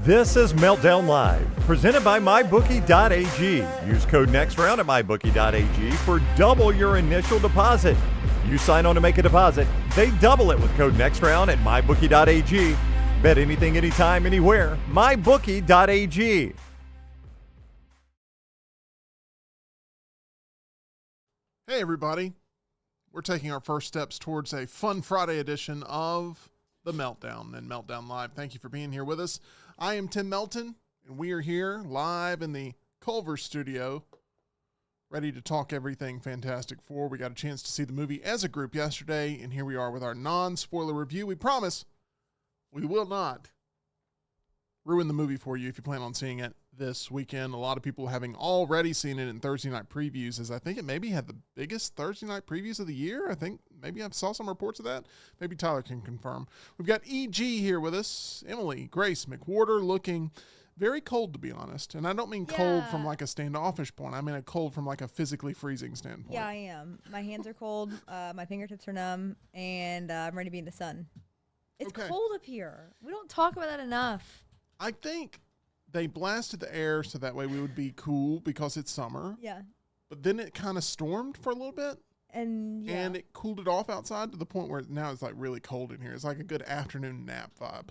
This is Meltdown Live, presented by MyBookie.ag. Use code NEXTROUND at MyBookie.ag for double your initial deposit. You sign on to make a deposit, they double it with code NEXTROUND at MyBookie.ag. Bet anything, anytime, anywhere. MyBookie.ag. Hey everybody, we're taking our first steps towards a fun Friday edition of The Meltdown and Meltdown Live. Thank you for being here with us. I am Tim Melton, and we are here live in the Culver studio, ready to talk everything Fantastic Four. We got a chance to see the movie as a group yesterday, and here we are with our non-spoiler review. We promise we will not ruin the movie for you if you plan on seeing it this weekend. A lot of people having already seen it in Thursday night previews, as I think it maybe had the biggest Thursday night previews of the year. I think maybe I saw some reports of that. Maybe Tyler can confirm. We've got E.G. here with us. Emily Grace McWhorter looking very cold, to be honest. And I don't mean cold from like a standoffish point. I mean a cold from like a physically freezing standpoint. Yeah, I am. My hands are cold. My fingertips are numb, and I'm ready to be in the sun. It's cold up here. We don't talk about that enough. I think they blasted the air so that way we would be cool because it's summer. Yeah. But then it kind of stormed for a little bit. And it cooled it off outside to the point where now it's like really cold in here. It's like a good afternoon nap vibe.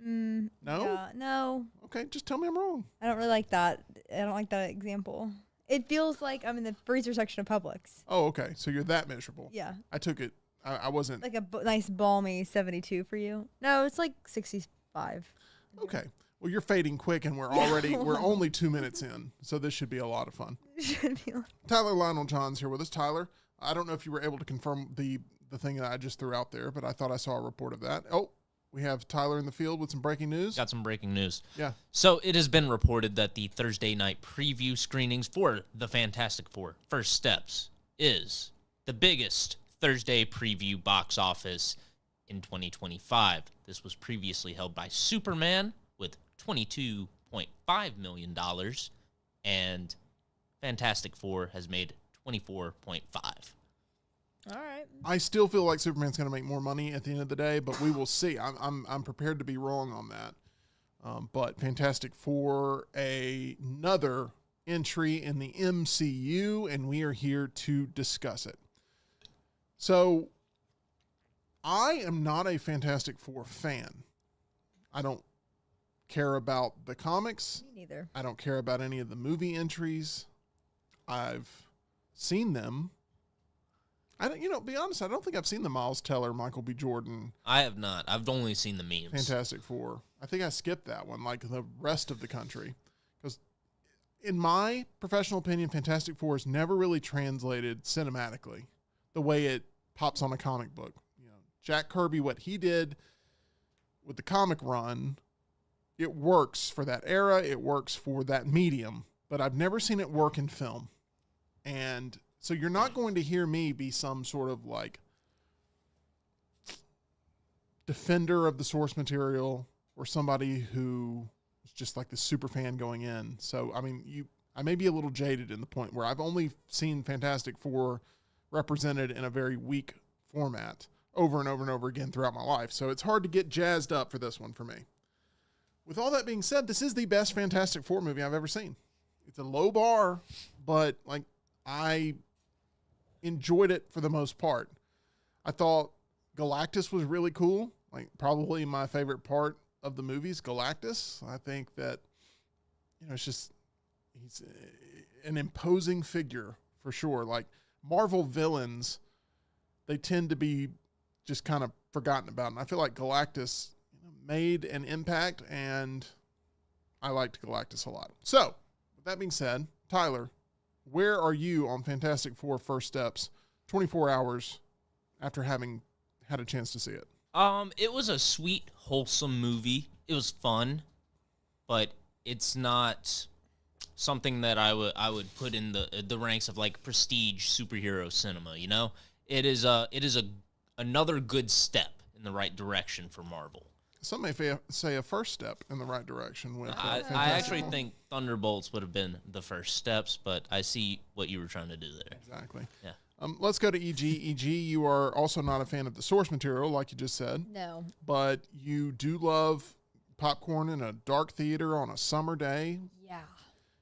No? Yeah, no. Okay, just tell me I'm wrong. I don't really like that. I don't like that example. It feels like I'm in the freezer section of Publix. Oh, okay. So you're that miserable. Yeah. I took it. I wasn't. Like a nice balmy 72 for you. No, it's like 65. Okay. Well, you're fading quick, and we're only 2 minutes in, so this should be a lot of fun. Tyler Lionel John's here with us. Tyler, I don't know if you were able to confirm the thing that I just threw out there, but I thought I saw a report of that. Oh, we have Tyler in the field with some breaking news. Got some breaking news. Yeah. So it has been reported that the Thursday night preview screenings for the Fantastic Four First Steps is the biggest Thursday preview box office in 2025. This was previously held by Superman with $22.5 million, and Fantastic Four has made $24.5. All right. I still feel like Superman's going to make more money at the end of the day, but we will see. I'm prepared to be wrong on that. But Fantastic Four, another entry in the MCU, and we are here to discuss it. So, I am not a Fantastic Four fan. I don't care about the comics. Me neither. I don't care about any of the movie entries. I've seen them. Be honest, I don't think I've seen the Miles Teller, Michael B. Jordan. I have not. I've only seen the memes. Fantastic Four. I think I skipped that one, like the rest of the country. Because in my professional opinion, Fantastic Four is never really translated cinematically the way it pops on a comic book. Jack Kirby, what he did with the comic run, it works for that era. It works for that medium. But I've never seen it work in film. And so you're not going to hear me be some sort of like defender of the source material or somebody who is just like the super fan going in. So, I may be a little jaded in the point where I've only seen Fantastic Four represented in a very weak format over and over and over again throughout my life. So it's hard to get jazzed up for this one for me. With all that being said, this is the best Fantastic Four movie I've ever seen. It's a low bar, but I enjoyed it for the most part. I thought Galactus was really cool. Probably my favorite part of the movie is Galactus. I think that, he's an imposing figure for sure. Like Marvel villains, they tend to be just kind of forgotten about. And I feel like Galactus made an impact, and I liked Galactus a lot. So, with that being said, Tyler, where are you on Fantastic Four First Steps 24 hours after having had a chance to see it? It was a sweet, wholesome movie. It was fun, but it's not something that I would put in the ranks of like prestige superhero cinema, It is another good step in the right direction for Marvel. Some may say a first step in the right direction. With I actually think Thunderbolts would have been the first steps, but I see what you were trying to do there. Exactly. Yeah. Let's go to E.G. E.G., you are also not a fan of the source material, like you just said. No. But you do love popcorn in a dark theater on a summer day. Yeah.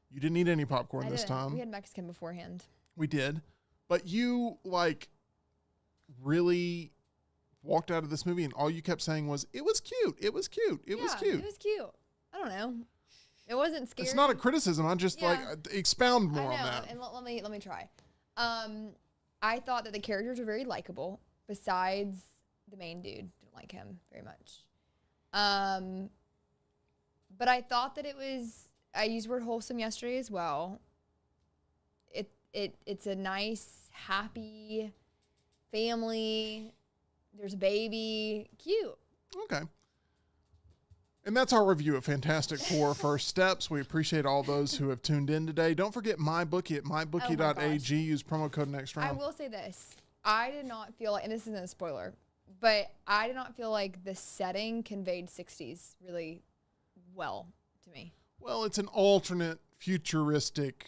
You didn't eat any popcorn I this didn't. time. We had Mexican beforehand. We did. But you, like, really walked out of this movie and all you kept saying was, it was cute. It was cute. It was cute. It was cute. I don't know. It wasn't scary. It's not a criticism. I just, expound more I know, on that. and let me try. I thought that the characters were very likable, besides the main dude. Didn't like him very much. But I thought that it was, I used the word wholesome yesterday as well. It's a nice, happy family. There's a baby. Cute. Okay. And that's our review of Fantastic Four First Steps. We appreciate all those who have tuned in today. Don't forget MyBookie at mybookie.ag. Use promo code next round. I will say this. I did not feel like, and this isn't a spoiler, but I did not feel like the setting conveyed 60s really well to me. Well, it's an alternate futuristic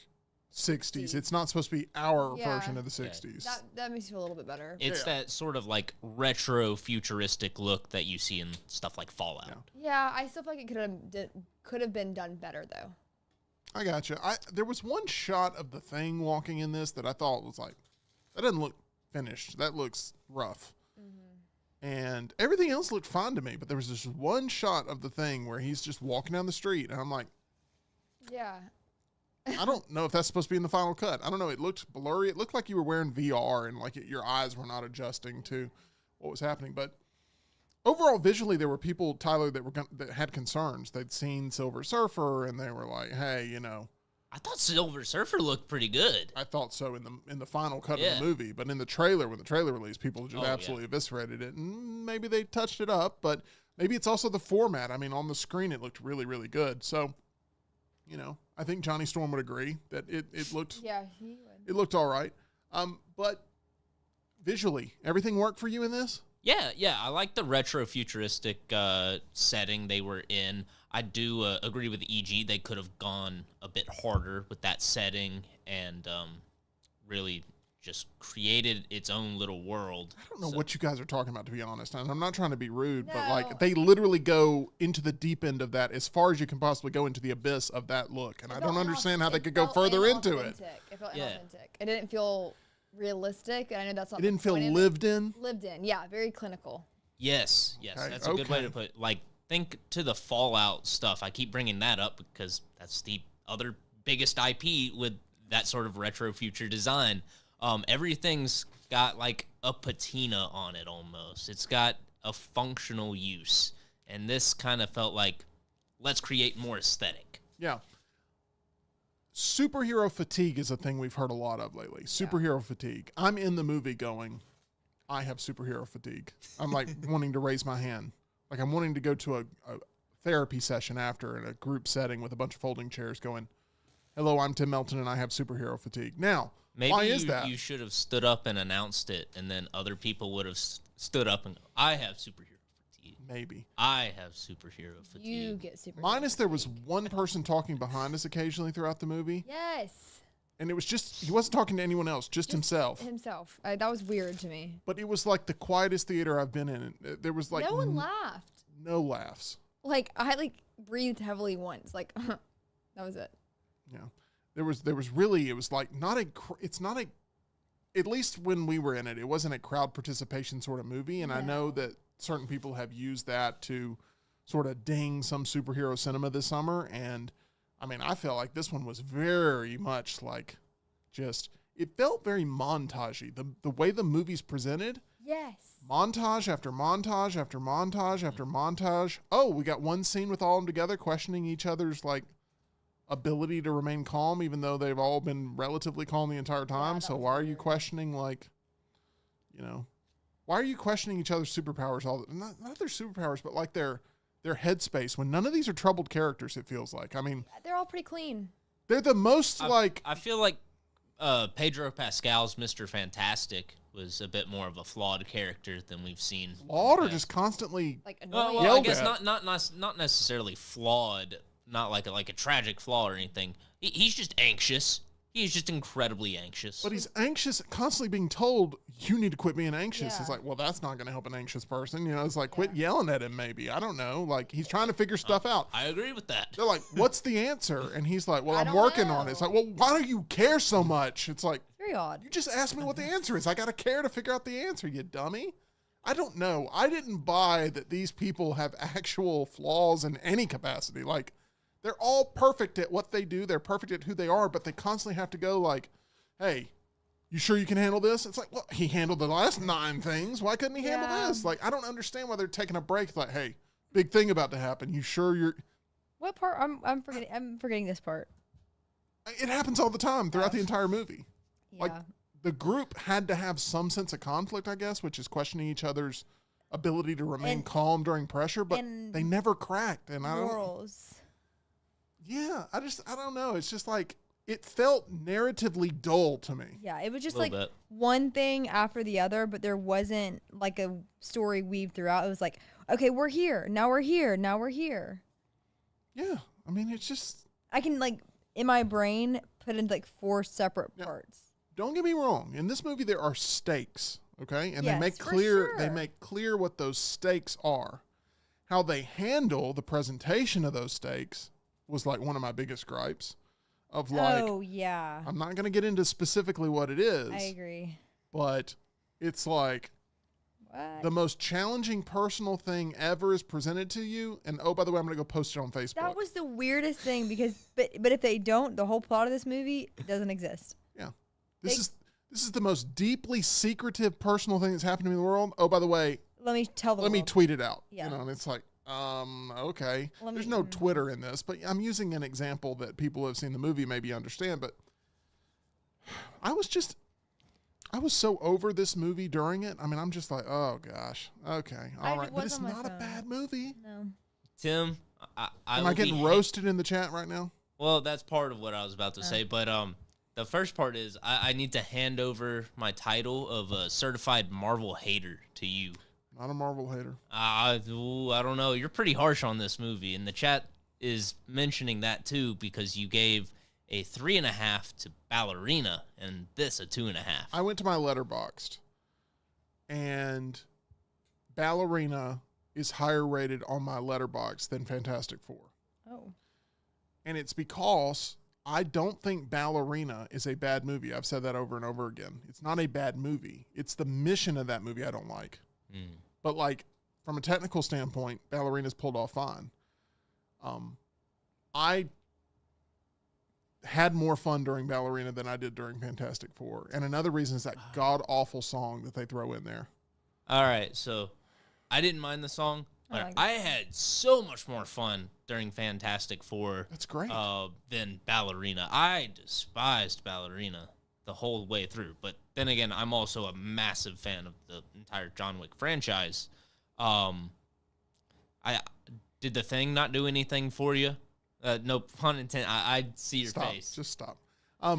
60s. It's not supposed to be our version of the 60s. That makes me feel a little bit better. It's that sort of like retro futuristic look that you see in stuff like Fallout. Yeah, I still feel like it could have been done better though. I gotcha. There was one shot of the Thing walking in this that I thought was like, that doesn't look finished. That looks rough. And everything else looked fine to me, but there was this one shot of the Thing where he's just walking down the street, and I'm like, yeah. I don't know if that's supposed to be in the final cut. I don't know. It looked blurry. It looked like you were wearing VR and like your eyes were not adjusting to what was happening. But overall, visually, there were people, Tyler, that had concerns. They'd seen Silver Surfer and they were like, "Hey, you know." I thought Silver Surfer looked pretty good. I thought so in the final cut of the movie, but in the trailer, when the trailer released, people just absolutely eviscerated it. And maybe they touched it up, but maybe it's also the format. I mean, on the screen, it looked really, really good. So, you know, I think Johnny Storm would agree that it looked. Yeah, he would. It looked all right. But visually, everything worked for you in this? Yeah. I like the retro futuristic setting they were in. I do agree with EG. They could have gone a bit harder with that setting and really just created its own little world. I don't know what you guys are talking about, to be honest. And I'm not trying to be rude, but No. like they literally go into the deep end of that as far as you can possibly go into the abyss of that look. And I don't understand how they could go further into it. It felt inauthentic. It didn't feel realistic. And I know that's not It didn't the feel point of it. lived in. Lived in, yeah, very clinical. Yes, Okay, that's a good way okay. to put it. Like, think to the Fallout stuff. I keep bringing that up because that's the other biggest IP with that sort of retro future design. Everything's got like a patina on it almost. It's got a functional use. And this kind of felt like, let's create more aesthetic. Yeah. Superhero fatigue is a thing we've heard a lot of lately. Superhero fatigue. I'm in the movie going, I have superhero fatigue. I'm like wanting to raise my hand. Like I'm wanting to go to a therapy session after in a group setting with a bunch of folding chairs going, hello, I'm Tim Melton and I have superhero fatigue. Now, Maybe why is that? You should have stood up and announced it, and then other people would have stood up and go, I have superhero fatigue. Maybe. I have superhero fatigue. You get super. Minus there was one person talking behind us occasionally throughout the movie. Yes. And it was just, he wasn't talking to anyone else, just himself. Himself. That was weird to me. But it was like the quietest theater I've been in. There was like No one laughed. no laughs. Like I breathed heavily once. Like that was it. Yeah. There was really, it was like it's not a, at least when we were in it, it wasn't a crowd participation sort of movie. And I know that certain people have used that to sort of ding some superhero cinema this summer. And I mean, I felt like this one was very much like just, it felt very montagey. The way the movie's presented. Yes. Montage after montage after montage after montage. Oh, we got one scene with all of them together questioning each other's like ability to remain calm, even though they've all been relatively calm the entire time. So why are you questioning why are you questioning each other's superpowers? Not their superpowers, but like their headspace when none of these are troubled characters, it feels like. I mean, They're all pretty clean. they're the most I feel like Pedro Pascal's Mr. Fantastic was a bit more of a flawed character than we've seen. flawed or just constantly Like annoying. Well, I yelled guess at. not necessarily flawed, not like a tragic flaw or anything. He's just anxious. He's just incredibly anxious. But he's anxious, constantly being told, you need to quit being anxious. Yeah. It's like, well, that's not going to help an anxious person. You know, it's like, quit yelling at him maybe. I don't know. Like, he's trying to figure stuff out. I agree with that. They're like, what's the answer? And he's like, well, I I'm don't working on it. It's know. like, well, why do you care so much? It's like, Very odd. you just asked me what the answer is. I got to care to figure out the answer, you dummy. I don't know. I didn't buy that these people have actual flaws in any capacity. Like, they're all perfect at what they do. They're perfect at who they are, but they constantly have to go like, hey, you sure you can handle this? It's like, well, he handled the last 9 things. Why couldn't he handle Yeah. this? Like, I don't understand why they're taking a break. It's like, hey, big thing about to happen. You sure you're... What part? I'm forgetting. I'm forgetting this part. It happens all the time throughout the entire movie. Yeah. Like, the group had to have some sense of conflict, I guess, which is questioning each other's ability to remain And- calm during pressure, but and they never cracked. And I don't... Morals. Yeah, I don't know. It's just like, it felt narratively dull to me. Yeah, it was just Little like bit. one thing after the other, but there wasn't like a story weaved throughout. It was like, okay, we're here. Now we're here. Now we're here. Yeah, I mean, it's just... I can like in my brain put in like 4 separate Yeah. parts. Don't get me wrong. In this movie, there are stakes, okay? And Yes, they make for clear they sure. make clear what those stakes are. How they handle the presentation of those stakes was like one of my biggest gripes. Of like, Oh yeah, I'm not going to get into specifically what it is, I agree. but it's like What? the most challenging personal thing ever is presented to you. And oh, by the way, I'm going to go post it on Facebook. That was the weirdest thing because, but if they don't, the whole plot of this movie doesn't exist. Yeah. This They- is the most deeply secretive personal thing that's happened to me in the world. Oh, by the way, Let me tell the let me world. tweet it out. Yeah. You know, and it's like, okay. Let There's me- no Twitter in this, but I'm using an example that people who have seen the movie maybe understand. But I was so over this movie during it. I mean, I'm just like, oh gosh, okay, all I right. But was it's on my not a phone. bad movie. No. Tim, I Am will I getting be roasted in the chat right now? Well, that's part of what I was about to say, but the first part is I need to hand over my title of a certified Marvel hater to you. Not a Marvel hater. I don't know. You're pretty harsh on this movie, and the chat is mentioning that too because you gave a 3.5 to Ballerina and this a 2.5. I went to my Letterboxd, and Ballerina is higher rated on my Letterboxd than Fantastic Four. Oh. And it's because I don't think Ballerina is a bad movie. I've said that over and over again. It's not a bad movie. It's the mission of that movie I don't like. But like from a technical standpoint, Ballerina's pulled off fine. I had more fun during Ballerina than I did during Fantastic Four. And another reason is that god-awful song that they throw in there. All right, so I didn't mind the song, I but like I had so much more fun during Fantastic Four That's great. than Ballerina. I despised Ballerina the whole way through, but then again, I'm also a massive fan of the entire John Wick franchise. I did the Thing not do anything for you? No pun intended. I see your Stop. face. Just stop. I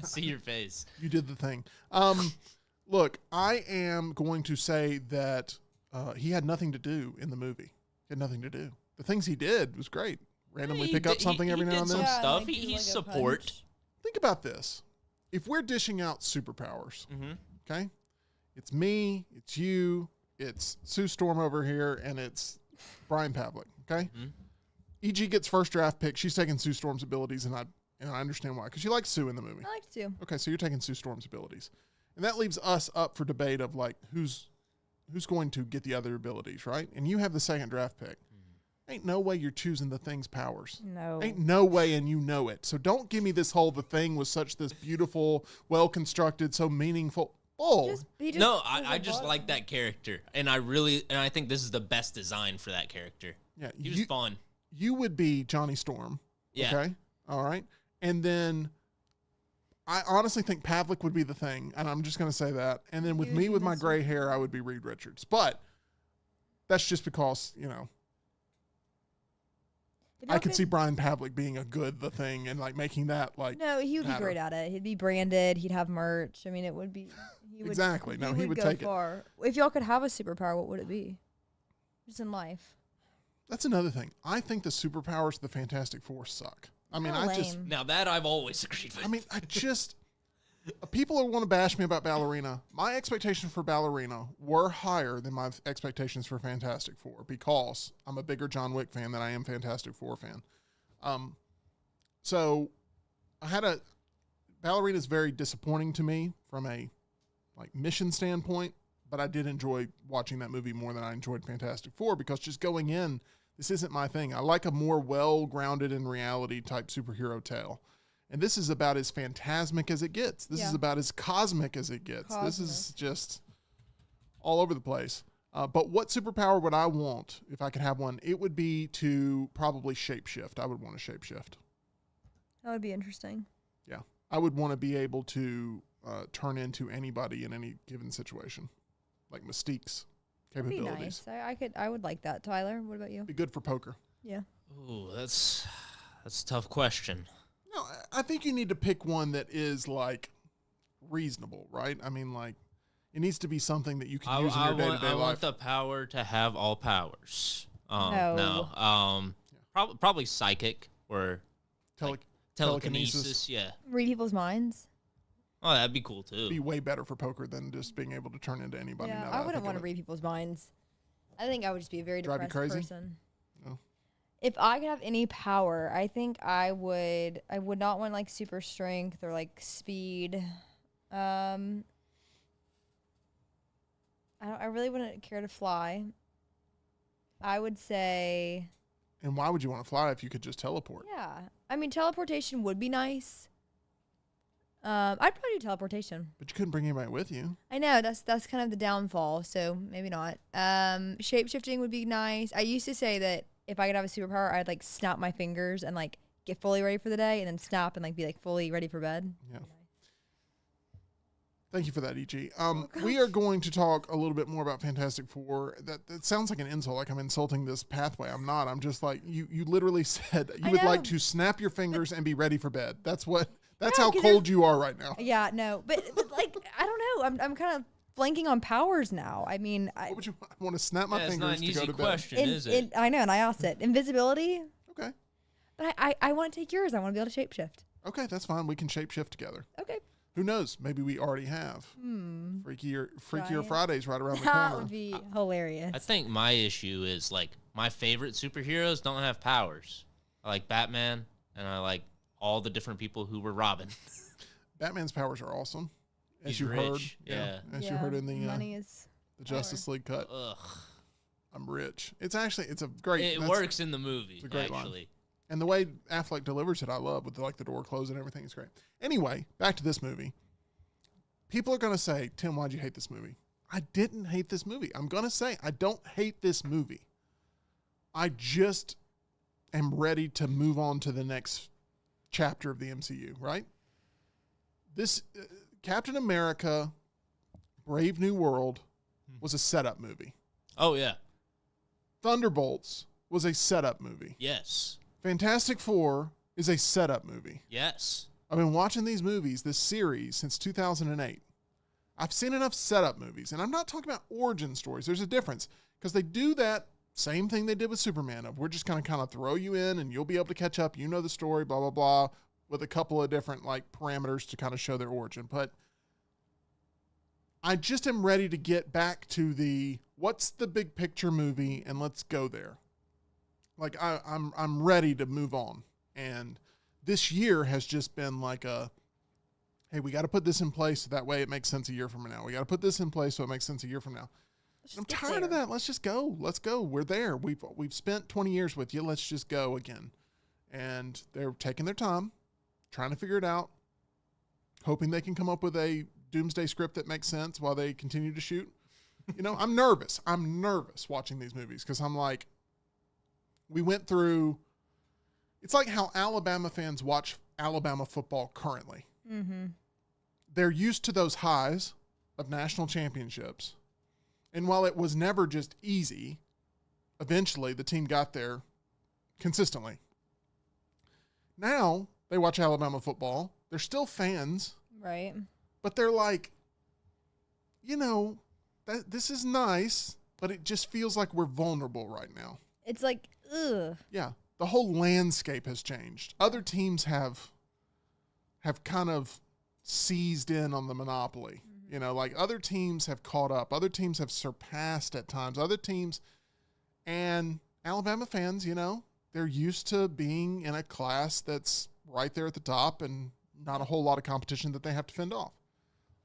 see your face. You did the thing. Look, I am going to say that he had nothing to do in the movie. He had nothing to do. The things he did was great. Randomly He pick up did- something he every now did and some then. Yeah, stuff. like, He's do, like, a support. punch. Think about this. If we're dishing out superpowers, okay? It's me, it's you, it's Sue Storm over here, and it's Brian Pavlik, okay? EG gets first draft pick. She's taking Sue Storm's abilities, and I understand why, because you like Sue in the movie. I like to. Okay, so you're taking Sue Storm's abilities. And that leaves us up for debate of like who's going to get the other abilities, right? And you have the second draft pick. Ain't no way you're choosing the Thing's powers. No. Ain't no way, and you know it. So don't give me this whole the Thing was such this beautiful, well constructed, so meaningful. Oh, He just No, was I a just bottom. like that character, and I think this is the best design for that character. yeah. He was fun. You would be Johnny Storm. Yeah. Okay. All right. And then I honestly think Pavlik would be the Thing, and I'm just going to say that. And then with You would me be with my Mr. gray hair, I would be Reed Richards. But that's just because If I y'all could see Brian Pavlik being a good the Thing and like making that like No, he would matter. be great at it. He'd be branded. He'd have merch. I mean, it would be. He would, Exactly. No, he would go take it. far. If y'all could have a superpower, what would it be? Just in life. That's another thing. I think the superpowers of the Fantastic Four suck. I mean, Kinda I just, lame. Now that I've always agreed with. I mean, I just, people who want to bash me about Ballerina, my expectations for Ballerina were higher than my expectations for Fantastic Four because I'm a bigger John Wick fan than I am Fantastic Four fan. So Ballerina is very disappointing to me from a like mission standpoint, but I did enjoy watching that movie more than I enjoyed Fantastic Four because just going in, this isn't my thing. I like a more well-grounded in reality type superhero tale. And this is about as phantasmic as it gets. This is about as cosmic as it gets. This is just all over the place. But what superpower would I want if I could have one? It would be to probably shapeshift. I would want to shapeshift. That would be interesting. Yeah. I would want to be able to turn into anybody in any given situation, like Mystique's That'd be capabilities. nice. I would like that. Tyler, what about you? Be good for poker. Yeah. Ooh, that's a tough question. No, I think you need to pick one that is like reasonable, right? I mean, like it needs to be something that you can use in your day-to-day I life. want the power to have all powers. No. Probably psychic or Tele- telekinesis. Yeah. Read people's minds. Oh, that'd be cool too. be way better for poker than just being able to turn into anybody. Yeah, now that I wouldn't think want of to it. read people's minds. I think I would just be a very Drive you depressed crazy? person. No. If I could have any power, I think I would not want like super strength or like speed. I really wouldn't care to fly. I would say, And why would you want to fly if you could just teleport? yeah. I mean, teleportation would be nice. I'd probably do teleportation. But you couldn't bring anybody with you. I know that's kind of the downfall, so maybe not. Shape shifting would be nice. I used to say that if I could have a superpower, I'd like snap my fingers and like get fully ready for the day, and then snap and like be like fully ready for bed. Yeah. Thank you for that, EG. We are going to talk a little bit more about Fantastic Four. That sounds like an insult, like I'm insulting this pathway. I'm not. I'm just like, you literally said you I would like know. to snap your fingers and be ready for bed. That's No, how 'cause cold you are right now. Yeah, no, but like I don't know. I'm kind of blanking on powers now. I mean, What would you I want to snap my Yeah, it's fingers not an to go easy to question, is it? I know, and I asked it. Invisibility, bed? Okay. but I want to take yours. I want to be able to shapeshift. Okay, that's fine. We can shapeshift together. Okay. Who knows? Maybe we already have. Freakier Giant. Fridays right around the That corner. would be hilarious. I think my issue is like my favorite superheroes don't have powers. I like Batman, and I like all the different people who were Robin. Batman's powers are awesome. As He's you heard. rich, yeah. As you heard in the money is Justice League cut. Ugh. I'm rich. It's a great. It that's- works in the movie, it's a great line. actually. And the way Affleck delivers it, I love with the door closed and everything is great. Anyway, back to this movie. People are going to say, Tim, why'd you hate this movie? I didn't hate this movie. I'm going to say I don't hate this movie. I just am ready to move on to the next chapter of the MCU, right? This Captain America, Brave New World was a setup movie. Oh, yeah. Thunderbolts was a setup movie. Yes. Fantastic Four is a setup movie. Yes. I've been watching these movies, this series, since 2008. I've seen enough setup movies, and I'm not talking about origin stories. There's a difference because they do that same thing they did with Superman. Of we're just going to kind of throw you in, and you'll be able to catch up. You know the story, blah blah blah, with a couple of different like parameters to kind of show their origin. But I just am ready to get back to the what's the big picture movie, and let's go there. Like I'm ready to move on, and this year has just been like hey, we got to put this in place so that way it makes sense a year from now. We got to put this in place so it makes sense a year from now. I'm tired of that. Let's just go. Let's go. We're there. We've spent 20 years with you. Let's just go again. And they're taking their time, trying to figure it out, hoping they can come up with a doomsday script that makes sense while they continue to shoot. You know, I'm nervous. I'm nervous watching these movies because I'm like, we went through. It's like how Alabama fans watch Alabama football currently. Mm-hmm. They're used to those highs of national championships. And while it was never just easy, eventually the team got there consistently. Now they watch Alabama football. They're still fans, Right. but they're like, you know, this is nice, but it just feels like we're vulnerable right now. It's like, ugh. Yeah. the whole landscape has changed. Other teams have kind of seized in on the monopoly. You know, like other teams have caught up. Other teams have surpassed at times. Other teams, and Alabama fans, you know, they're used to being in a class that's right there at the top and not a whole lot of competition that they have to fend off.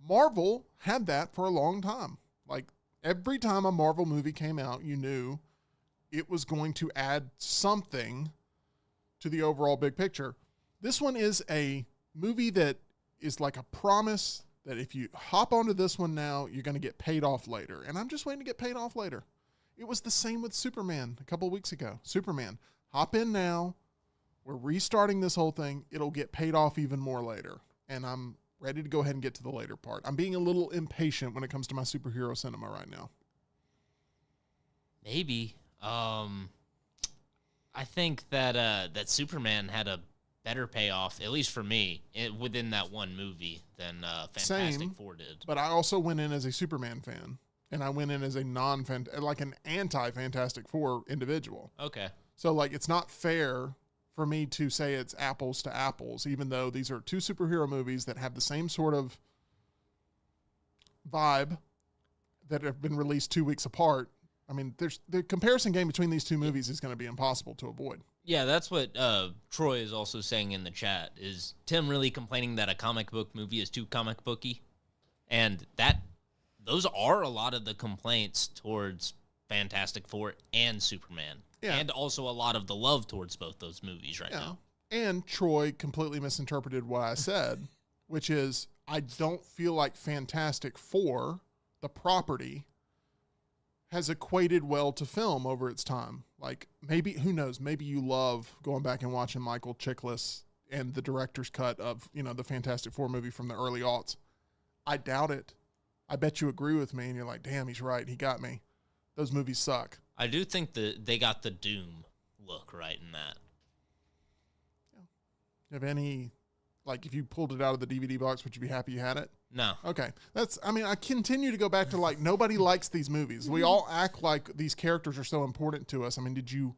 Marvel had that for a long time. Like every time a Marvel movie came out, you knew it was going to add something to the overall big picture. This one is a movie that is like a promise that if you hop onto this one now, you're going to get paid off later. And I'm just waiting to get paid off later. It was the same with Superman a couple of weeks ago. Superman, hop in now. We're restarting this whole thing. It'll get paid off even more later. And I'm ready to go ahead and get to the later part. I'm being a little impatient when it comes to my superhero cinema right now. Maybe. I think that that Superman had a better payoff, at least for me, within that one movie than Fantastic Four did. But I also went in as a Superman fan, and I went in as a like an anti-Fantastic Four individual. Okay. So, like, it's not fair for me to say it's apples to apples, even though these are two superhero movies that have the same sort of vibe that have been released 2 weeks apart. I mean, the comparison game between these two movies is going to be impossible to avoid. Yeah, that's what Troy is also saying in the chat. Is Tim really complaining that a comic book movie is too comic booky? And those are a lot of the complaints towards Fantastic Four and Superman. Yeah. And also a lot of the love towards both those movies right now. And Troy completely misinterpreted what I said, which is I don't feel like Fantastic Four, the property, has equated well to film over its time. Like, maybe, who knows, maybe you love going back and watching Michael Chiklis and the director's cut of, you know, the Fantastic Four movie from the early aughts. I doubt it. I bet you agree with me, and you're like, damn, he's right. He got me. Those movies suck. I do think that they got the Doom look right in that. Have any, like, if you pulled it out of the DVD box, would you be happy you had it? No. Okay. I continue to go back to, like, nobody likes these movies. We all act like these characters are so important to us. I mean, did you,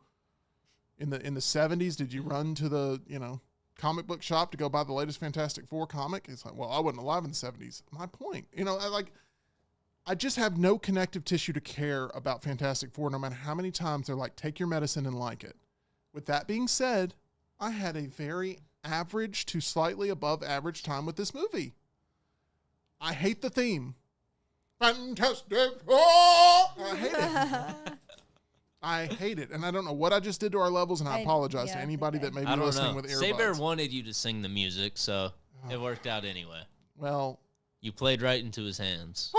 in the 70s, did you run to the, you know, comic book shop to go buy the latest Fantastic Four comic? It's like, well, I wasn't alive in the 70s. My point. You know, I just have no connective tissue to care about Fantastic Four, no matter how many times they're like, take your medicine and like it. With that being said, I had a very average to slightly above average time with this movie. I hate the theme. Fantastic Four! I hate it. I hate it. And I don't know what I just did to our levels, and I apologize to anybody that may be listening with earbuds. Saber wanted you to sing the music, so it worked out anyway. Well, you played right into his hands.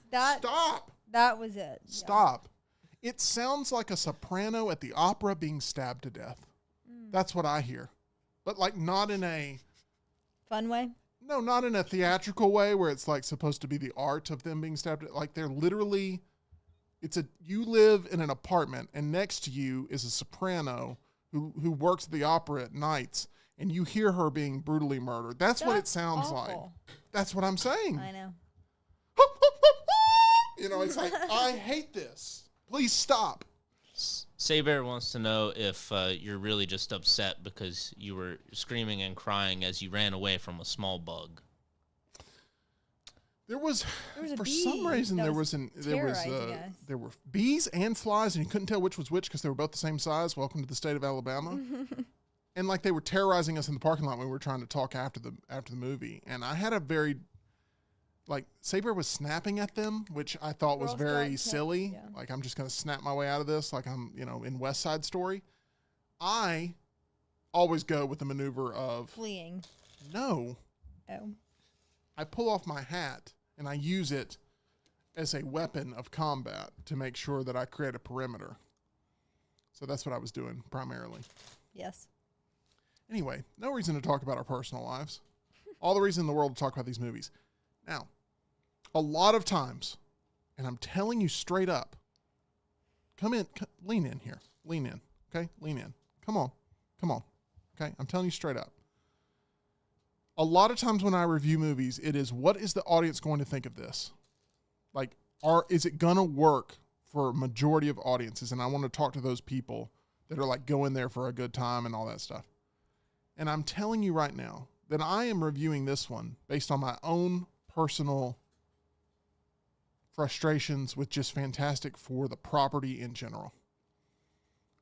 Stop. That was it. Stop. It sounds like a soprano at the opera being stabbed to death. That's what I hear. But, like, not in a... Fun way? No, not in a theatrical way where it's, like, supposed to be the art of them being stabbed. Like, they're literally... You live in an apartment, and next to you is a soprano who works at the opera at nights, and you hear her being brutally murdered. That's what it sounds like. That's what I'm saying. I know. You know, it's like, I hate this. Please stop. Saber wants to know if you're really just upset because you were screaming and crying as you ran away from a small bug. There was for bee some reason that there was there were bees and flies, and you couldn't tell which was which because they were both the same size. Welcome to the state of Alabama. And like they were terrorizing us in the parking lot when we were trying to talk after the movie. And I had a very, like, Saber was snapping at them, which I thought was very silly. Yeah. Like, I'm just going to snap my way out of this, like I'm, you know, in West Side Story. I always go with the maneuver of Fleeing. No. Oh. I pull off my hat and I use it as a weapon of combat to make sure that I create a perimeter. So that's what I was doing primarily. Yes. Anyway, no reason to talk about our personal lives. All the reason in the world to talk about these movies. Now, a lot of times, and I'm telling you straight up, lean in here. Lean in, okay? Lean in. Come on. Okay? I'm telling you straight up. A lot of times when I review movies, it is, what is the audience going to think of this? Like, is it going to work for a majority of audiences, and I want to talk to those people that are like going there for a good time and all that stuff. And I'm telling you right now that I am reviewing this one based on my own personal frustrations with just Fantastic Four, the property in general.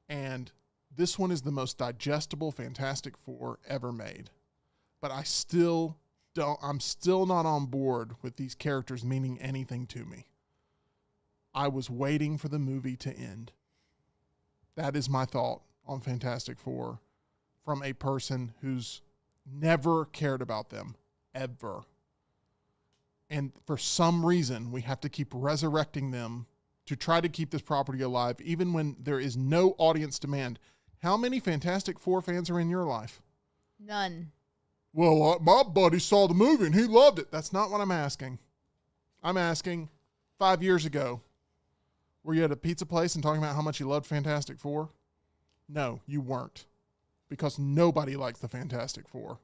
And this one is the most digestible Fantastic Four ever made. But I'm still not on board with these characters meaning anything to me. I was waiting for the movie to end. That is my thought on Fantastic Four from a person who's never cared about them, ever. And for some reason, we have to keep resurrecting them to try to keep this property alive, even when there is no audience demand. How many Fantastic Four fans are in your life? None. Well, my buddy saw the movie and he loved it. That's not what I'm asking. I'm asking 5 years ago, were you at a pizza place and talking about how much you loved Fantastic Four? No, you weren't. Because nobody likes the Fantastic Four.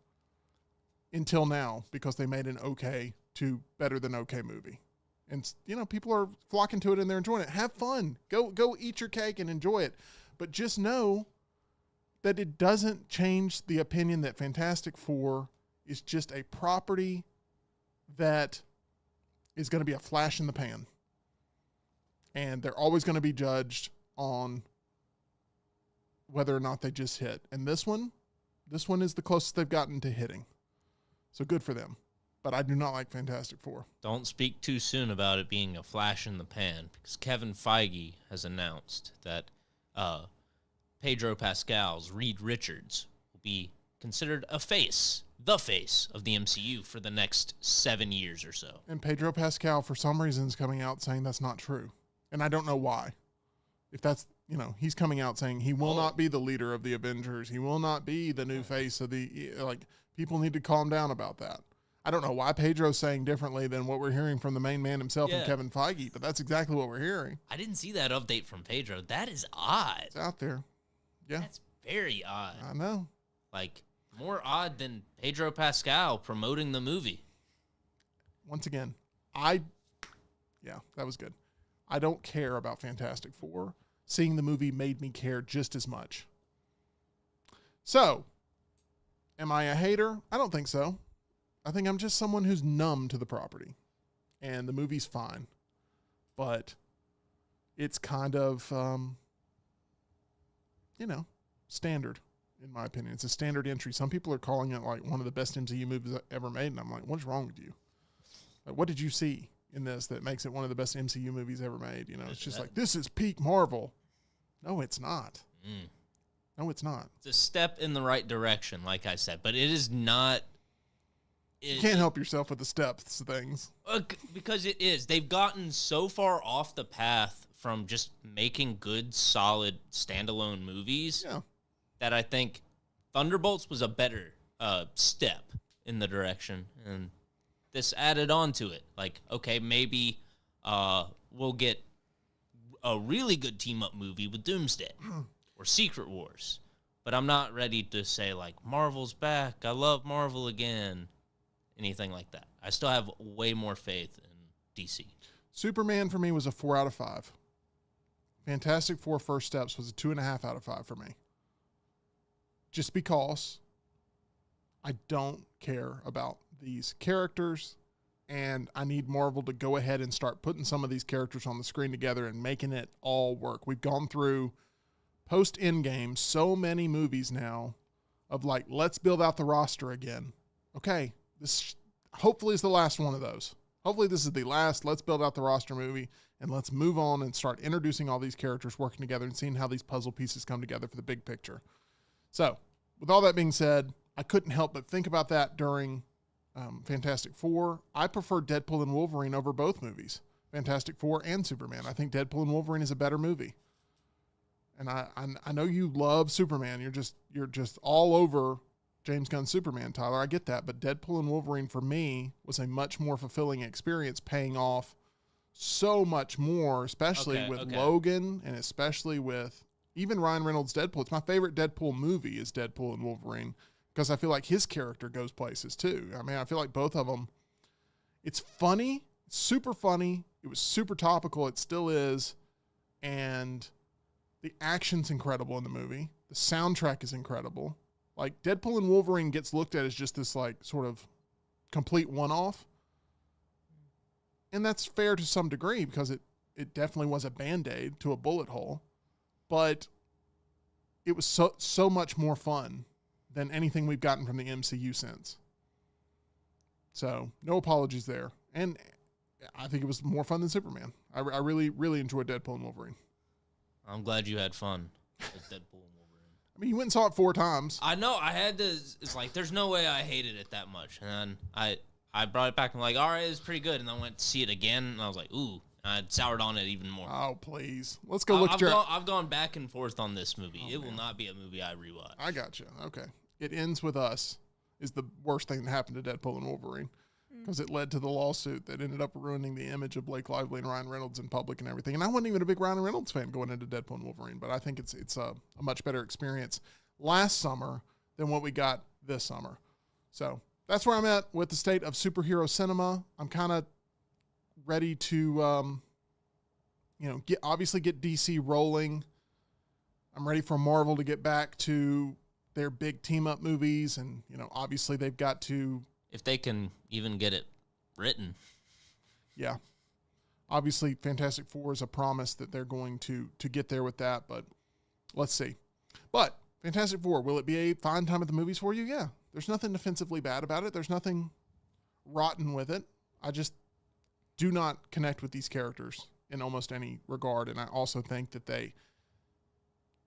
Until now, because they made an okay to better than okay movie. And, people are flocking to it and they're enjoying it. Have fun. Go eat your cake and enjoy it. But just know that it doesn't change the opinion that Fantastic Four is just a property that is going to be a flash in the pan. And they're always going to be judged on whether or not they just hit. And this one is the closest they've gotten to hitting. So good for them. But I do not like Fantastic Four. Don't speak too soon about it being a flash in the pan, because Kevin Feige has announced that Pedro Pascal's Reed Richards will be considered the face of the MCU for the next 7 years or so. And Pedro Pascal, for some reason, is coming out saying that's not true. And I don't know why. If that's, he's coming out saying he will not be the leader of the Avengers. He will not be the new face of the, people need to calm down about that. I don't know why Pedro's saying differently than what we're hearing from the main man himself and Kevin Feige, but that's exactly what we're hearing. I didn't see that update from Pedro. That is odd. It's out there. Yeah. That's very odd. I know. Like, more odd than Pedro Pascal promoting the movie. Once again, that was good. I don't care about Fantastic Four. Seeing the movie made me care just as much. So, am I a hater? I don't think so. I think I'm just someone who's numb to the property. And the movie's fine. But it's kind of, standard, in my opinion. It's a standard entry. Some people are calling it like one of the best MCU movies ever made. And I'm like, what's wrong with you? Like, what did you see in this that makes it one of the best MCU movies ever made? It's just like, this is peak Marvel. No, it's not. No, it's not. It's a step in the right direction, like I said, but it is not. You can't help yourself with the steps things. Because it is. They've gotten so far off the path from just making good, solid, standalone movies that I think Thunderbolts was a better step in the direction. And this added on to it. Like, okay, maybe we'll get a really good team-up movie with Doomsday or Secret Wars. But I'm not ready to say, like, Marvel's back. I love Marvel again. Anything like that. I still have way more faith in DC. Superman for me was a 4 out of 5. Fantastic Four First Steps was a 2.5 out of 5 for me. Just because I don't care about these characters, and I need Marvel to go ahead and start putting some of these characters on the screen together and making it all work. We've gone through post-Endgame so many movies now of like, let's build out the roster again. Okay. This hopefully is the last one of those. Hopefully this is the last let's build out the roster movie and let's move on and start introducing all these characters working together and seeing how these puzzle pieces come together for the big picture. So with all that being said, I couldn't help but think about that during Fantastic Four. I prefer Deadpool and Wolverine over both movies, Fantastic Four and Superman. I think Deadpool and Wolverine is a better movie. And I know you love Superman. You're just all over James Gunn's Superman, Tyler. I get that, but Deadpool and Wolverine for me was a much more fulfilling experience, paying off so much more, especially with Logan and especially with even Ryan Reynolds' Deadpool. It's my favorite Deadpool movie is Deadpool and Wolverine because I feel like his character goes places too. I mean, I feel like both of them, it's funny, super funny. It was super topical. It still is. and the action's incredible in the movie. The soundtrack is incredible. Like, Deadpool and Wolverine gets looked at as just this, like, sort of complete one-off. And that's fair to some degree because it definitely was a Band-Aid to a bullet hole. But it was so much more fun than anything we've gotten from the MCU since. So, no apologies there. And I think it was more fun than Superman. I really, really enjoyed Deadpool and Wolverine. I'm glad you had fun with Deadpool and Wolverine. I mean, you went and saw it 4 times. I know. I had to. It's like, there's no way I hated it that much. And then I brought it back and I'm like, all right, it's pretty good. And I went to see it again, and I was like, ooh. I soured on it even more. Oh, please. Let's go look at your... I've gone back and forth on this movie. It will not be a movie I rewatch. I got you. Okay. It Ends With Us is the worst thing that happened to Deadpool and Wolverine because it led to the lawsuit that ended up ruining the image of Blake Lively and Ryan Reynolds in public and everything. And I wasn't even a big Ryan Reynolds fan going into Deadpool and Wolverine, but I think it's a much better experience last summer than what we got this summer. So that's where I'm at with the state of superhero cinema. I'm kind of ready to, get DC rolling. I'm ready for Marvel to get back to their big team-up movies, and, obviously they've got to... If they can even get it written. Yeah. Obviously, Fantastic Four is a promise that they're going to get there with that, but let's see. But Fantastic Four, will it be a fine time at the movies for you? Yeah. There's nothing offensively bad about it. There's nothing rotten with it. I just do not connect with these characters in almost any regard, and I also think that they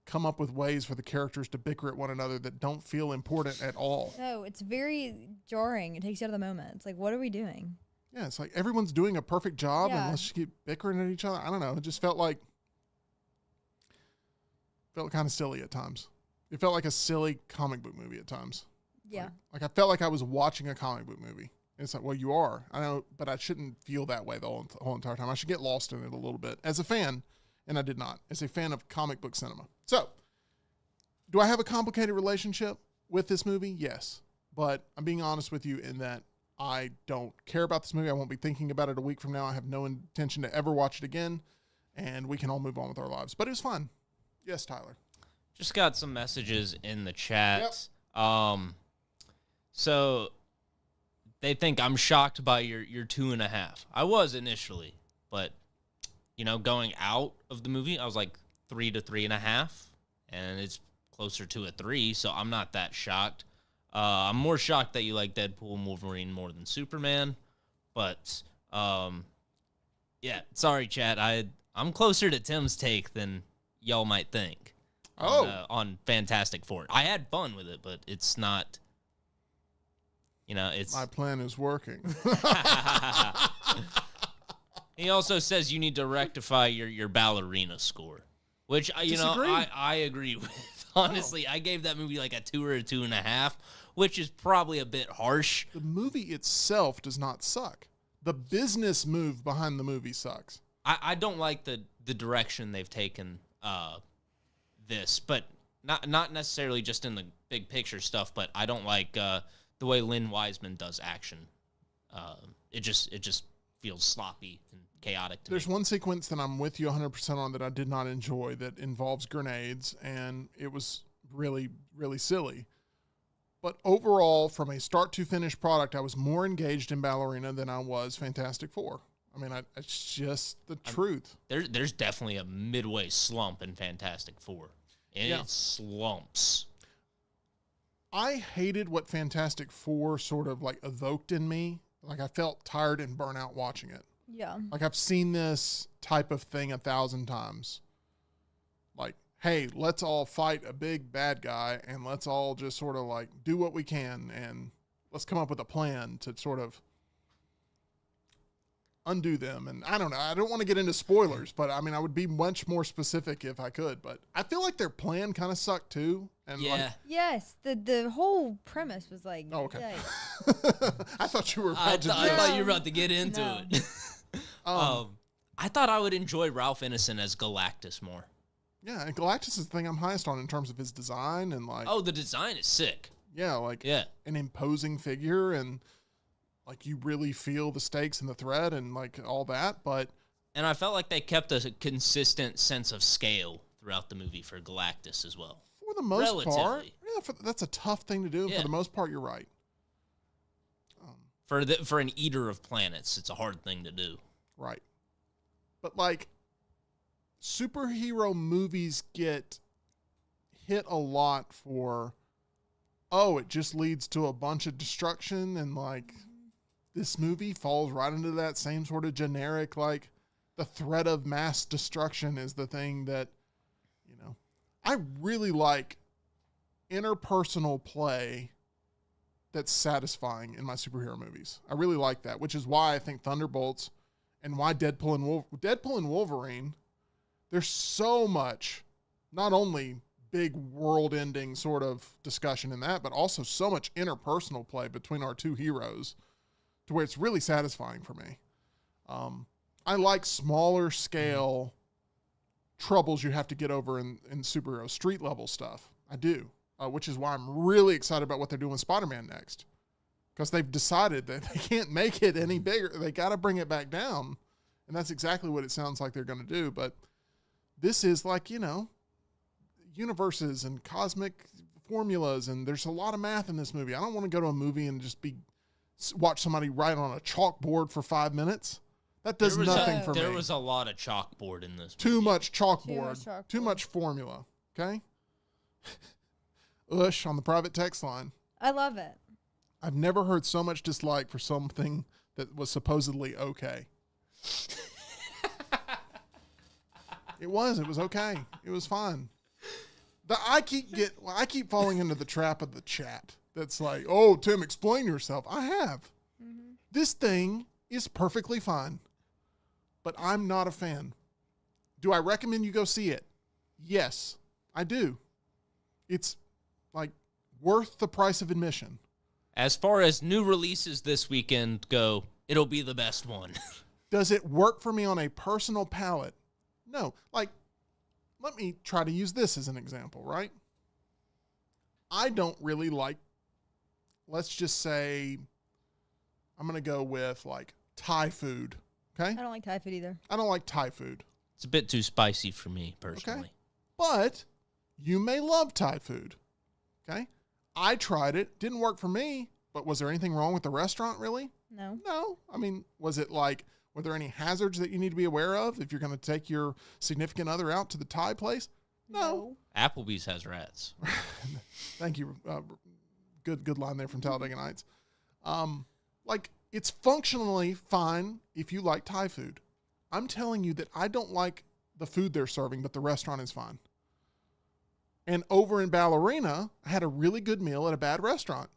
come up with ways for the characters to bicker at one another that don't feel important at all. No, it's very jarring. It takes you out of the moment. It's like, what are we doing? Yeah, it's like everyone's doing a perfect job Yeah. and let's just keep bickering at each other. I don't know. It just felt kind of silly at times. It felt like a silly comic book movie at times. Yeah. Like I felt like I was watching a comic book movie. And it's like, well, you are. I know, but I shouldn't feel that way the whole entire time. I should get lost in it a little bit as a fan, and I did not, as a fan of comic book cinema. So, do I have a complicated relationship with this movie? Yes. But I'm being honest with you in that I don't care about this movie. I won't be thinking about it a week from now. I have no intention to ever watch it again, and we can all move on with our lives. But it was fun. Yes, Tyler. Just got some messages in the chat. Yep. So they think I'm shocked by your 2.5. I was initially, but going out of the movie, I was like 3 to 3.5, and it's closer to a 3, so I'm not that shocked. I'm more shocked that you like Deadpool and Wolverine more than Superman, but yeah, sorry, chat. I'm closer to Tim's take than y'all might think. On Fantastic Four. I had fun with it, but it's not. It's My plan is working. He also says you need to rectify your ballerina score, which Disagree. I agree with. Honestly, I gave that movie like a 2 or a 2.5, which is probably a bit harsh. The movie itself does not suck. The business move behind the movie sucks. I don't like the direction they've taken this, but not necessarily just in the big picture stuff, but I don't like the way Lynn Wiseman does action. It just feels sloppy and chaotic to me. There's one sequence that I'm with you 100% on that I did not enjoy that involves grenades, and it was really, really silly. But overall, from a start-to-finish product, I was more engaged in Ballerina than I was Fantastic Four. I mean, it's just the truth. There's definitely a midway slump in Fantastic Four. It slumps. I hated what Fantastic Four sort of like evoked in me. Like I felt tired and burnt out watching it. Yeah. Like I've seen this type of thing 1,000 times. Like, hey, let's all fight a big bad guy and let's all just sort of like do what we can and let's come up with a plan to sort of undo them. And I don't know. I don't want to get into spoilers, but I mean, I would be much more specific if I could. But I feel like their plan kind of sucked too. And Yeah. Yes. The whole premise was like, Oh, okay. yikes. I thought you were I about to thought you were about to get into No. it. I thought I would enjoy Ralph Ineson as Galactus more. Yeah, and Galactus is the thing I'm highest on in terms of his design and like, Oh, the design is sick. yeah, like Yeah. an imposing figure and like you really feel the stakes and the threat and like all that. But And I felt like they kept a consistent sense of scale throughout the movie for Galactus as well. For the most part, Relatively. yeah, that's a tough thing to do. And Yeah. For the most part, you're right. For an eater of planets, it's a hard thing to do. Right. But like superhero movies get hit a lot for, oh, it just leads to a bunch of destruction, and like this movie falls right into that same sort of generic, like the threat of mass destruction is the thing that, you know, I really like interpersonal play that's satisfying in my superhero movies. I really like that, which is why I think Thunderbolts and why Deadpool and Wolverine, there's so much, not only big world-ending sort of discussion in that, but also so much interpersonal play between our two heroes to where it's really satisfying for me. I like smaller scale troubles you have to get over in superhero street level stuff. I do. Which is why I'm really excited about what they're doing with Spider-Man next. Because they've decided that they can't make it any bigger. They got to bring it back down. And that's exactly what it sounds like they're going to do. But this is like, you know, universes and cosmic formulas. And there's a lot of math in this movie. I don't want to go to a movie and just watch somebody write on a chalkboard for 5 minutes. That does nothing for me. There was a lot of chalkboard in this movie. Too much chalkboard. Too much formula. Okay? Ush on the private text line. I love it. I've never heard so much dislike for something that was supposedly okay. It was okay. It was fine. I keep falling into the trap of the chat. That's like, oh, Tim, explain yourself. I have. Mm-hmm. This thing is perfectly fine, but I'm not a fan. Do I recommend you go see it? Yes, I do. It's like worth the price of admission. As far as new releases this weekend go, it'll be the best one. Does it work for me on a personal palette? No. Like, let me try to use this as an example, right? I don't really like, let's just say, I'm going to go with like Thai food. Okay? I don't like Thai food either. I don't like Thai food. It's a bit too spicy for me, personally. Okay. But you may love Thai food. Okay? I tried it. Didn't work for me. But was there anything wrong with the restaurant, really? No. No. I mean, was it like, were there any hazards that you need to be aware of if you're going to take your significant other out to the Thai place? No. Applebee's has rats. Thank you. Good line there from Talladega Nights. Like, it's functionally fine if you like Thai food. I'm telling you that I don't like the food they're serving, but the restaurant is fine. And over in Ballerina, I had a really good meal at a bad restaurant.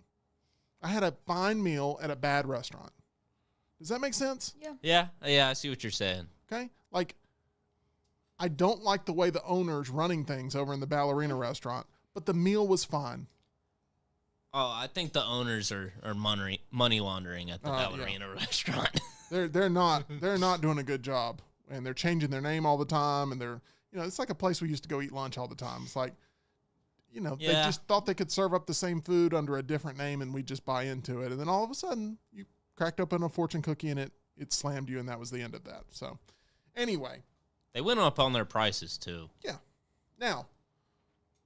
I had a fine meal at a bad restaurant. Does that make sense? Yeah. Yeah, I see what you're saying. Okay? Like, I don't like the way the owner's running things over in the Ballerina restaurant, but the meal was fine. Oh, I think the owners are money laundering at the Ballerina restaurant. They're not doing a good job, and they're changing their name all the time, and they're, you know, it's like a place we used to go eat lunch all the time. It's like, you know, they just thought they could serve up the same food under a different name, and we just buy into it, and then all of a sudden you cracked open a fortune cookie and it slammed you, and that was the end of that. So anyway, they went up on their prices too. Yeah. Now,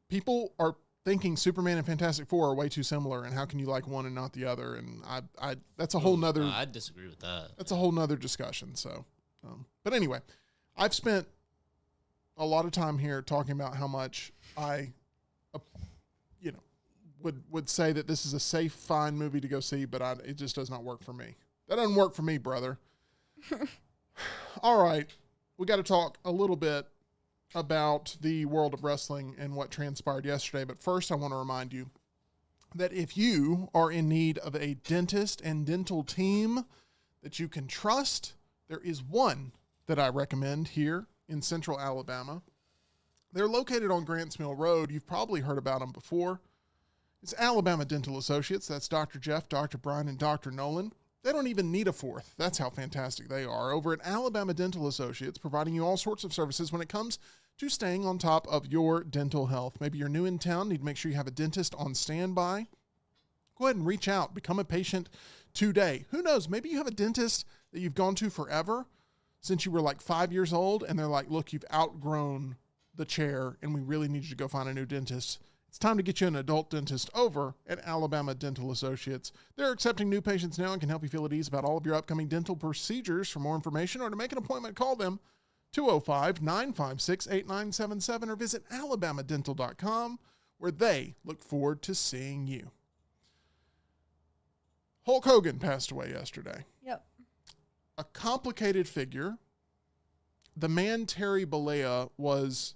people are thinking Superman and Fantastic Four are way too similar, and how can you like one and not the other? And I that's a whole nother. I disagree with that. That's a whole nother discussion. So, but anyway, I've spent a lot of time here talking about how much I, you know, would say that this is a safe, fine movie to go see, but it just does not work for me. That doesn't work for me, brother. All right, we got to talk a little bit about the world of wrestling and what transpired yesterday. But first, I want to remind you that if you are in need of a dentist and dental team that you can trust, there is one that I recommend here in Central Alabama. They're located on Grants Mill Road. You've probably heard about them before. It's Alabama Dental Associates. That's Dr. Jeff, Dr. Brian, and Dr. Nolan. They don't even need a fourth. That's how fantastic they are. Over at Alabama Dental Associates, providing you all sorts of services when it comes to staying on top of your dental health. Maybe you're new in town, need to make sure you have a dentist on standby. Go ahead and reach out. Become a patient today. Who knows? Maybe you have a dentist that you've gone to forever. since you were like 5 years old, and they're like, look, you've outgrown the chair and we really need you to go find a new dentist. It's time to get you an adult dentist over at Alabama Dental Associates. They're accepting new patients now and can help you feel at ease about all of your upcoming dental procedures. For more information or to make an appointment, call them 205-956-8977 or visit alabamadental.com, where they look forward to seeing you. Hulk Hogan passed away yesterday. Yep. A complicated figure. The man Terry Bollea was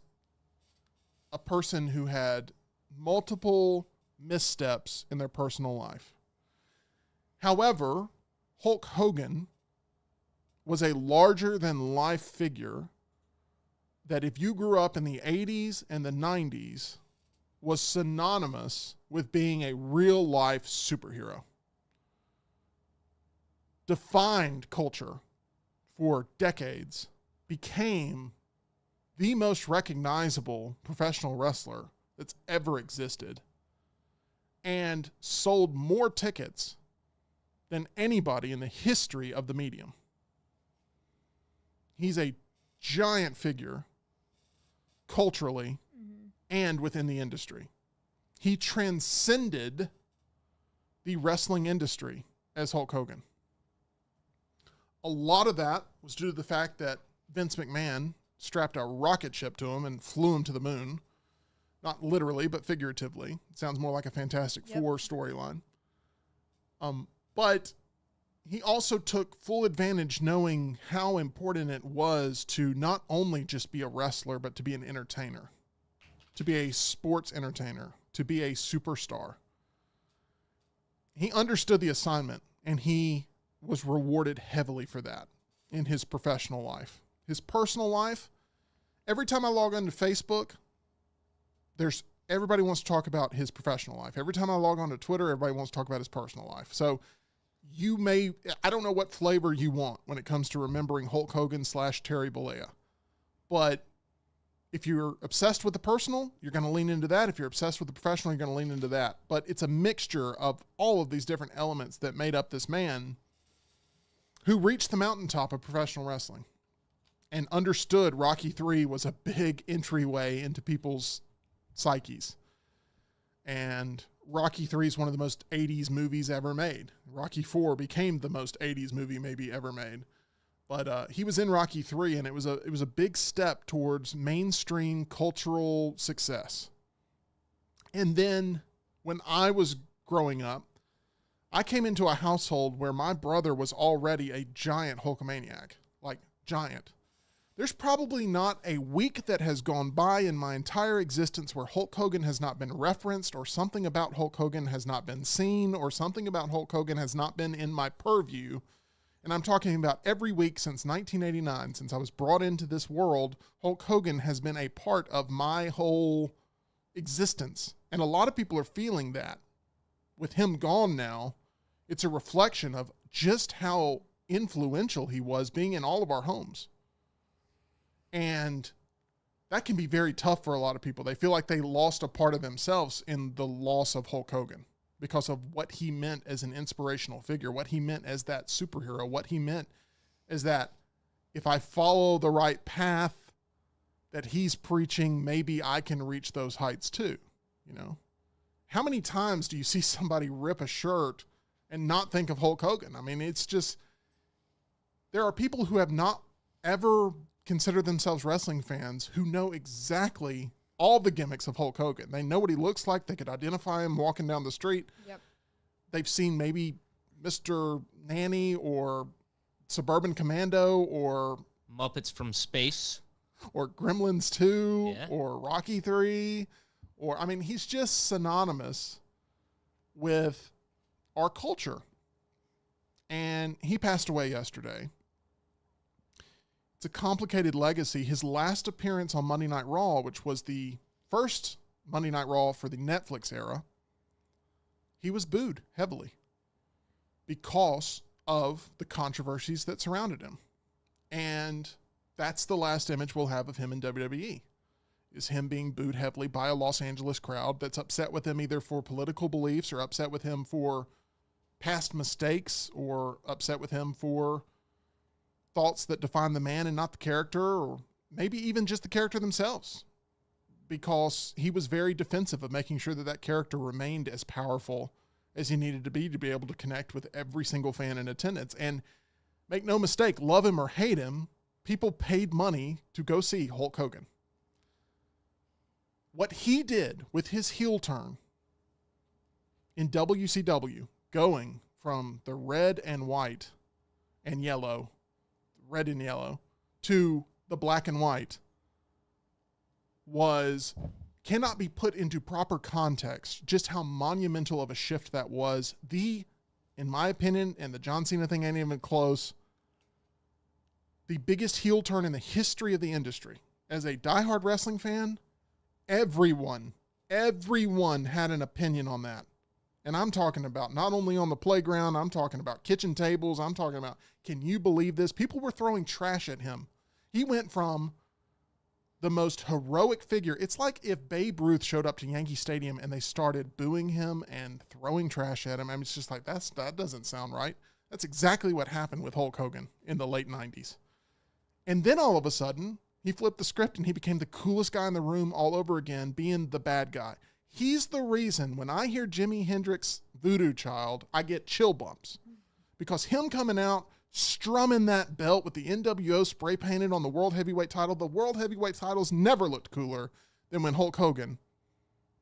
a person who had multiple missteps in their personal life. However, Hulk Hogan was a larger-than-life figure that, if you grew up in the 80s and the 90s, was synonymous with being a real-life superhero. Defined culture for decades, became the most recognizable professional wrestler that's ever existed, and sold more tickets than anybody in the history of the medium. He's a giant figure culturally and within the industry. He transcended the wrestling industry as Hulk Hogan. A lot of that was due to the fact that Vince McMahon strapped a rocket ship to him and flew him to the moon. Not literally, but figuratively. It sounds more like a Fantastic Four storyline. But he also took full advantage, knowing how important it was to not only just be a wrestler, but to be an entertainer, to be a sports entertainer, to be a superstar. He understood the assignment, and he was rewarded heavily for that in his professional life. His personal life, every time I log onto Facebook, everybody wants to talk about his professional life. Every time I log on to Twitter, everybody wants to talk about his personal life. So I don't know what flavor you want when it comes to remembering Hulk Hogan / Terry Bollea. But if you're obsessed with the personal, you're going to lean into that. If you're obsessed with the professional, you're going to lean into that. But it's a mixture of all of these different elements that made up this man who reached the mountaintop of professional wrestling and understood Rocky III was a big entryway into people's psyches. And Rocky III is one of the most 80s movies ever made. Rocky IV became the most 80s movie maybe ever made. But he was in Rocky III, and it was a big step towards mainstream cultural success. And then when I was growing up, I came into a household where my brother was already a giant Hulkamaniac, like giant. There's probably not a week that has gone by in my entire existence where Hulk Hogan has not been referenced, or something about Hulk Hogan has not been seen, or something about Hulk Hogan has not been in my purview. And I'm talking about every week since 1989, since I was brought into this world. Hulk Hogan has been a part of my whole existence. And a lot of people are feeling that. With him gone now, it's a reflection of just how influential he was, being in all of our homes. And that can be very tough for a lot of people. They feel like they lost a part of themselves in the loss of Hulk Hogan because of what he meant as an inspirational figure, what he meant as that superhero, what he meant as that if I follow the right path that he's preaching, maybe I can reach those heights too. You know, how many times do you see somebody rip a shirt and not think of Hulk Hogan? I mean, it's just, there are people who have not ever considered themselves wrestling fans who know exactly all the gimmicks of Hulk Hogan. They know what he looks like. They could identify him walking down the street. Yep. They've seen maybe Mr. Nanny or Suburban Commando or Muppets from Space. Or Gremlins 2 Yeah. or Rocky 3. Or, I mean, he's just synonymous with our culture. And he passed away yesterday. It's a complicated legacy. His last appearance on Monday Night Raw, which was the first Monday Night Raw for the Netflix era, he was booed heavily because of the controversies that surrounded him. And that's the last image we'll have of him in WWE, is him being booed heavily by a Los Angeles crowd that's upset with him either for political beliefs or upset with him for past mistakes or upset with him for thoughts that define the man and not the character, or maybe even just the character themselves, because he was very defensive of making sure that that character remained as powerful as he needed to be able to connect with every single fan in attendance. And make no mistake, love him or hate him, people paid money to go see Hulk Hogan. What he did with his heel turn in WCW, going from the red and white and yellow, red and yellow, to the black and white, cannot be put into proper context just how monumental of a shift that was. In my opinion, and the John Cena thing ain't even close, the biggest heel turn in the history of the industry. As a diehard wrestling fan, everyone had an opinion on that. And I'm talking about not only on the playground, I'm talking about kitchen tables, I'm talking about, can you believe this? People were throwing trash at him. He went from the most heroic figure. It's like if Babe Ruth showed up to Yankee Stadium and they started booing him and throwing trash at him. I mean, it's just like, that doesn't sound right. That's exactly what happened with Hulk Hogan in the late 90s. And then all of a sudden, he flipped the script and he became the coolest guy in the room all over again, being the bad guy. He's the reason when I hear Jimi Hendrix Voodoo Child, I get chill bumps. Because him coming out, strumming that belt with the NWO spray painted on the World Heavyweight title, the World Heavyweight titles never looked cooler than when Hulk Hogan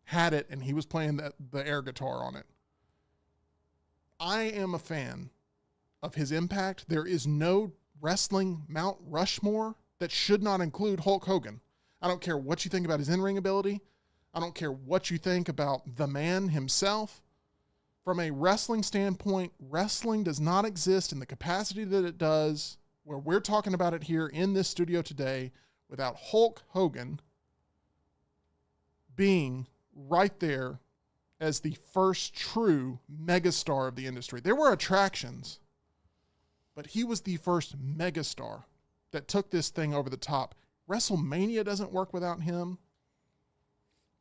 had it and he was playing the air guitar on it. I am a fan of his impact. There is no wrestling Mount Rushmore that should not include Hulk Hogan. I don't care what you think about his in-ring ability. I don't care what you think about the man himself. From a wrestling standpoint, wrestling does not exist in the capacity that it does, where we're talking about it here in this studio today, without Hulk Hogan being right there as the first true megastar of the industry. There were attractions, but he was the first megastar that took this thing over the top. WrestleMania doesn't work without him.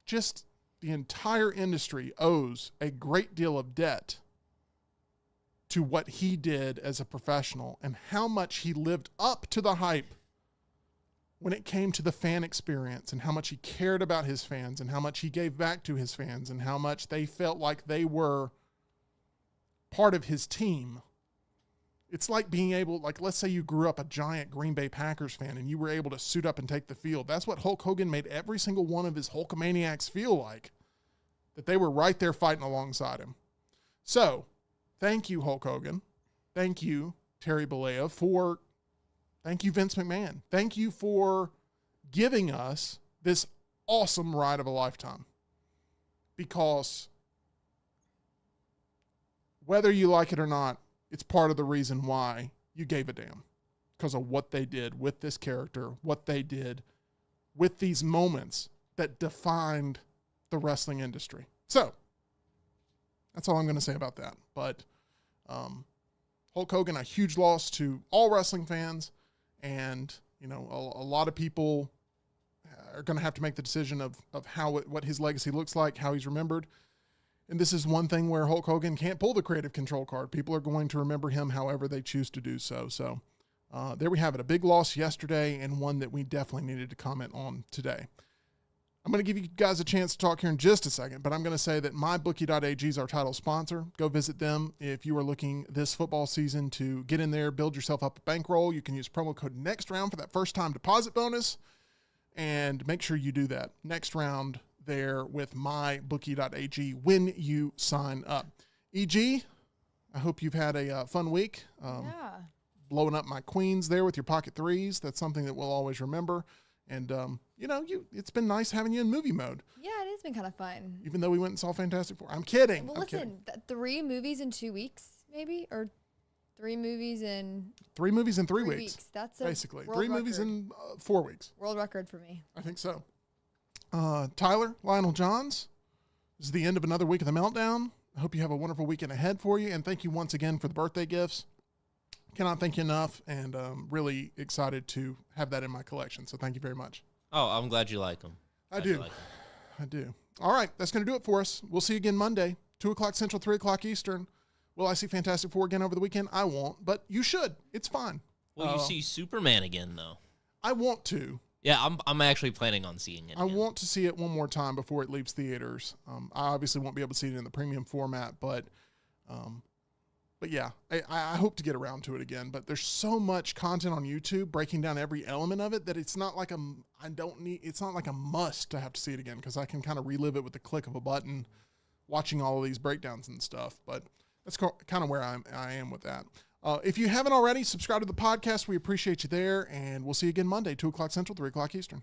Just the entire industry owes a great deal of debt to what he did as a professional and how much he lived up to the hype when it came to the fan experience, and how much he cared about his fans and how much he gave back to his fans and how much they felt like they were part of his team. It's like being able, like, let's say you grew up a giant Green Bay Packers fan and you were able to suit up and take the field. That's what Hulk Hogan made every single one of his Hulkamaniacs feel like, that they were right there fighting alongside him. So, thank you, Hulk Hogan. Thank you, Terry Bollea, thank you, Vince McMahon. Thank you for giving us this awesome ride of a lifetime. Because whether you like it or not, it's part of the reason why you gave a damn, because of what they did with this character, what they did with these moments that defined the wrestling industry. So that's all I'm going to say about that. But Hulk Hogan, a huge loss to all wrestling fans. And, you know, a lot of people are going to have to make the decision of what his legacy looks like, how he's remembered. And this is one thing where Hulk Hogan can't pull the creative control card. People are going to remember him however they choose to do so. So there we have it. A big loss yesterday, and one that we definitely needed to comment on today. I'm going to give you guys a chance to talk here in just a second, but I'm going to say that MyBookie.ag is our title sponsor. Go visit them if you are looking this football season to get in there, build yourself up a bankroll. You can use promo code NEXTROUND for that first-time deposit bonus, and make sure you do that next round there with MyBookie.ag when you sign up. EG, I hope you've had a fun week. Yeah. Blowing up my queens there with your pocket threes. That's something that we'll always remember. And, it's been nice having you in movie mode. Yeah, it has been kind of fun. Even though we went and saw Fantastic Four. I'm kidding. Well, I'm listen, kidding. 3 movies in 2 weeks, maybe? Or 3 movies in 3 movies in 3 weeks. That's a basically. world 3 movies record. in 4 weeks. World record for me. I think so. Tyler, Lionel Johns, this is the end of another week of the Meltdown. I hope you have a wonderful weekend ahead for you. And thank you once again for the birthday gifts. Cannot thank you enough, and really excited to have that in my collection. So thank you very much. Oh, I'm glad you like them. I do. All right, that's going to do it for us. We'll see you again Monday, 2 o'clock Central, 3 o'clock Eastern. Will I see Fantastic Four again over the weekend? I won't, but you should. It's fine. Will you see Superman again, though? I want to. Yeah, I'm actually planning on seeing it. I want to see it one more time before it leaves theaters. I obviously won't be able to see it in the premium format, but yeah, I hope to get around to it again. But there's so much content on YouTube breaking down every element of it that it's not like it's not like a must to have to see it again, because I can kind of relive it with the click of a button, watching all of these breakdowns and stuff. But that's kind of where I am with that. If you haven't already, subscribe to the podcast. We appreciate you there, and we'll see you again Monday, 2 o'clock Central, 3 o'clock Eastern.